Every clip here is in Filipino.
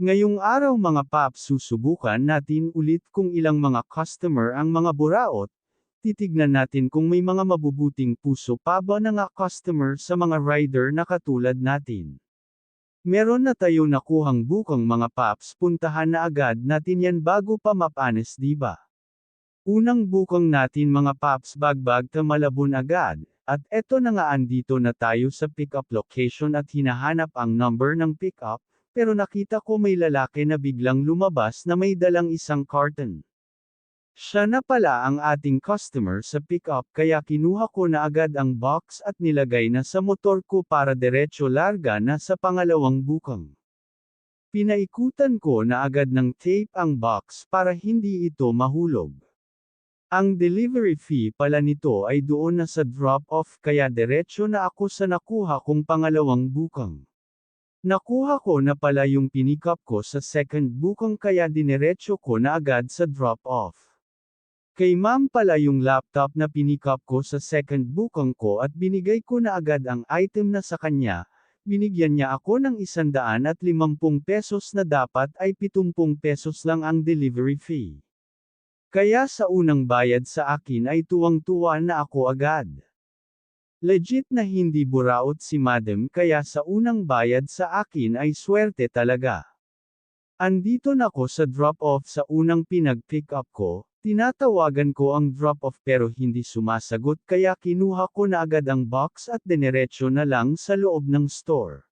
Ngayong araw mga paps susubukan natin ulit kung ilang mga customer ang mga buraot, titignan natin kung may mga mabubuting puso pa ba na nga customer sa mga rider na katulad natin. Meron na tayo nakuhang bukang mga paps, puntahan na agad natin yan bago pa mapanis, diba? Unang bukang natin mga paps, Bagbag ta Malabon agad, at eto na nga, andito na tayo sa pickup location at hinahanap ang number ng pickup, pero nakita ko may lalaki na biglang lumabas na may dalang isang carton. Siya na pala ang ating customer sa pickup, kaya kinuha ko na agad ang box at nilagay na sa motor ko para diretso larga na sa pangalawang bukang. Pinaikutan ko na agad ng tape ang box para hindi ito mahulog. Ang delivery fee pala nito ay doon na sa drop-off, kaya diretso na ako sa nakuha kong pangalawang bukang. Nakuha ko na pala yung pinikap ko sa second bukang, kaya dineretso ko na agad sa drop-off. Kay ma'am pala yung laptop na pinikap ko sa second bukang ko at binigay ko na agad ang item na sa kanya. Binigyan niya ako ng 150 pesos na dapat ay 70 pesos lang ang delivery fee. Kaya sa unang bayad sa akin ay tuwang-tuwa na ako agad. Legit na hindi buraot si madam, kaya sa unang bayad sa akin ay swerte talaga. Andito na ako sa drop-off sa unang pinag-pick up ko, tinatawagan ko ang drop-off pero hindi sumasagot, kaya kinuha ko na agad ang box at dineretso na lang sa loob ng store.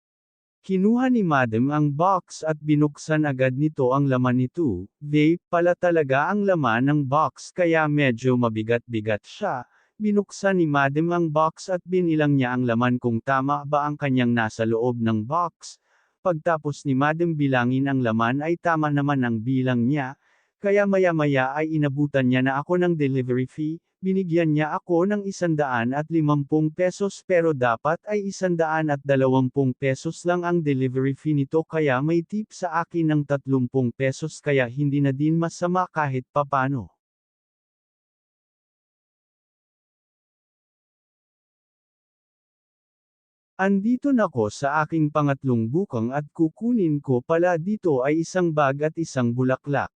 Kinuha ni madam ang box at binuksan agad nito. Ang laman nito, vape pala talaga ang laman ng box, kaya medyo mabigat-bigat siya. Binuksan ni madam ang box at binilang niya ang laman kung tama ba ang kanyang nasa loob ng box. Pagtapos ni madam bilangin ang laman ay tama naman ang bilang niya, kaya maya-maya ay inabutan niya na ako ng delivery fee. Binigyan niya ako ng 150 pesos pero dapat ay 120 pesos lang ang delivery fee nito, kaya may tip sa akin ng 30 pesos, kaya hindi na din masama kahit papano. Andito na ko sa aking pangatlong bukang at kukunin ko pala dito ay isang bag at isang bulaklak.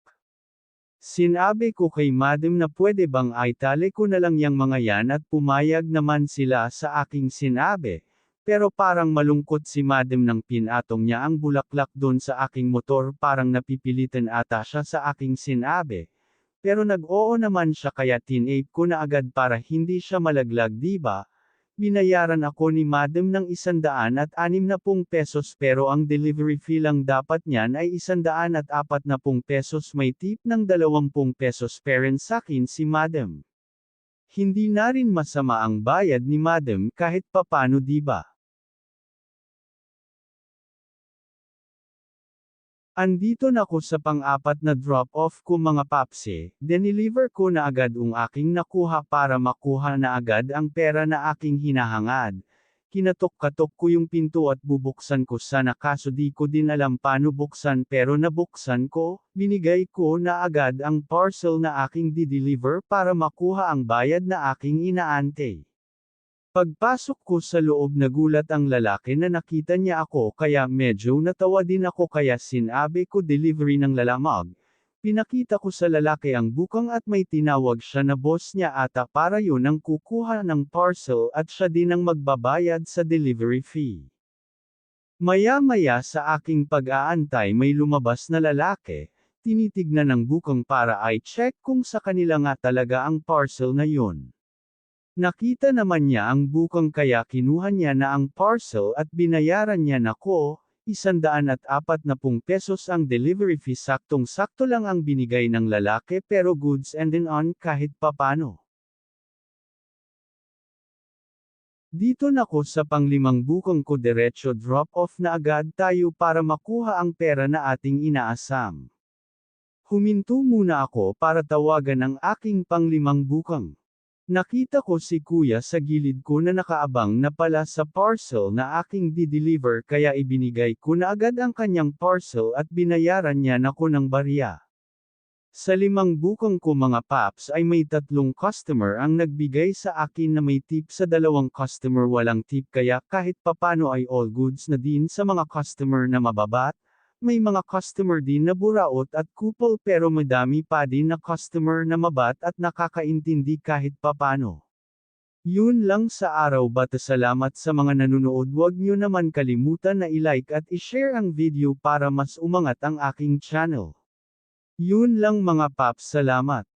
Sinabi ko kay madam na pwede bang itali ko na lang yang mga yan at pumayag naman sila sa aking sinabi, pero parang malungkot si madam nang pinatong niya ang bulaklak doon sa aking motor, parang napipilitan ata siya sa aking sinabi. Pero nag-oo naman siya, kaya tinape ko na agad para hindi siya malaglag, diba? Binayaran ako ni madam ng 160 pesos pero ang delivery fee lang dapat niyan ay 140 pesos, may tip ng 20 pesos parent sakin si madam. Hindi na rin masama ang bayad ni madam kahit papano, diba? Andito na ko sa pang-apat na drop-off ko mga papse, dineliver ko na agad ang aking nakuha para makuha na agad ang pera na aking hinahangad. Kinatok-katok ko yung pinto at bubuksan ko sana, kaso di ko din alam paano buksan, pero nabuksan ko, binigay ko na agad ang parcel na aking di-deliver para makuha ang bayad na aking inaantay. Pagpasok ko sa loob, nagulat ang lalaki na nakita niya ako, kaya medyo natawa din ako, kaya sinabi ko delivery ng lalamog. Pinakita ko sa lalaki ang bukang at may tinawag siya na boss niya ata, para yun ang kukuha ng parcel at siya din ang magbabayad sa delivery fee. Maya-maya sa aking pag-aantay may lumabas na lalaki, tinitignan ng bukang para i-check kung sa kanila nga talaga ang parcel na yun. Nakita naman niya ang bukang, kaya kinuha niya na ang parcel at binayaran niya nako, 140 pesos ang delivery fee. Saktong-sakto lang ang binigay ng lalaki, pero goods and then on kahit papano. Dito na ko sa panglimang bukang ko, diretso drop off na agad tayo para makuha ang pera na ating inaasam. Huminto muna ako para tawagan ang aking panglimang bukang. Nakita ko si kuya sa gilid ko na nakaabang na pala sa parcel na aking di-deliver, kaya ibinigay ko na agad ang kanyang parcel at binayaran niya nako ng barya. Sa limang bukang ko mga paps ay may 3 customer ang nagbigay sa akin na may tip, sa 2 customer walang tip, kaya kahit papano ay all goods na din sa mga customer na mababat. May mga customer din na buraot at kupal pero madami pa din na customer na mabat at nakakaintindi kahit papano. Yun lang sa araw bata, salamat sa mga nanonood, wag nyo naman kalimutan na i-like at i-share ang video para mas umangat ang aking channel. Yun lang mga paps, salamat.